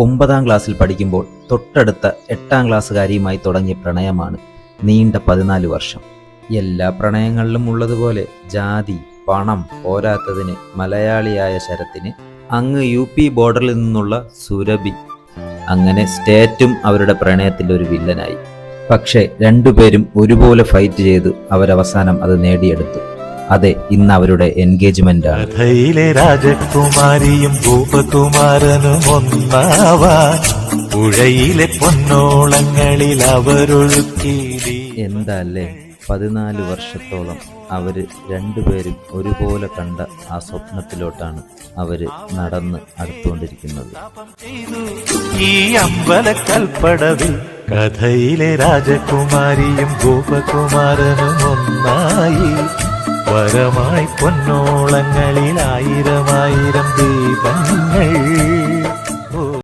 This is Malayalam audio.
9ാം ക്ലാസ്സിൽ പഠിക്കുമ്പോൾ തൊട്ടടുത്ത 8ാം ക്ലാസ്സുകാരിയുമായി തുടങ്ങിയ പ്രണയമാണ് നീണ്ട 14 വർഷം. എല്ലാ പ്രണയങ്ങളിലും ഉള്ളതുപോലെ ജാതി പണം പോരാത്തതിന് മലയാളിയായ ശരത്തിന് അങ്ങ് UP ബോർഡറിൽ നിന്നുള്ള സുരഭി, അങ്ങനെ സ്റ്റേറ്റും അവരുടെ പ്രണയത്തിൽ ഒരു വില്ലനായി. പക്ഷേ രണ്ടുപേരും ഒരുപോലെ ഫൈറ്റ് ചെയ്തു അവരവസാനം അത് നേടിയെടുത്തു. അതെ, ഇന്ന് അവരുടെ എൻഗേജ്മെന്റ് ആണ്. കഥയിലെ രാജകുമാരിയും ഭൂപകുമാരനും ഒന്നാവാൻ പുഴയിലെ പൊന്നോളങ്ങളിൽ അവരൊഴുക്കി. എന്താ അല്ലേ, 14 വർഷത്തോളം അവര് രണ്ടുപേരും ഒരുപോലെ കണ്ട ആ സ്വപ്നത്തിലോട്ടാണ് അവര് നടന്ന് അടുത്തുകൊണ്ടിരിക്കുന്നത്. ഈ അമ്പലക്കൽപ്പടവിൽ കഥയിലെ രാജകുമാരിയും ഭൂപകുമാരനും ഒന്നായി വരമായി പൊന്നോളങ്ങളിൽ 1000 ദീപങ്ങൾ.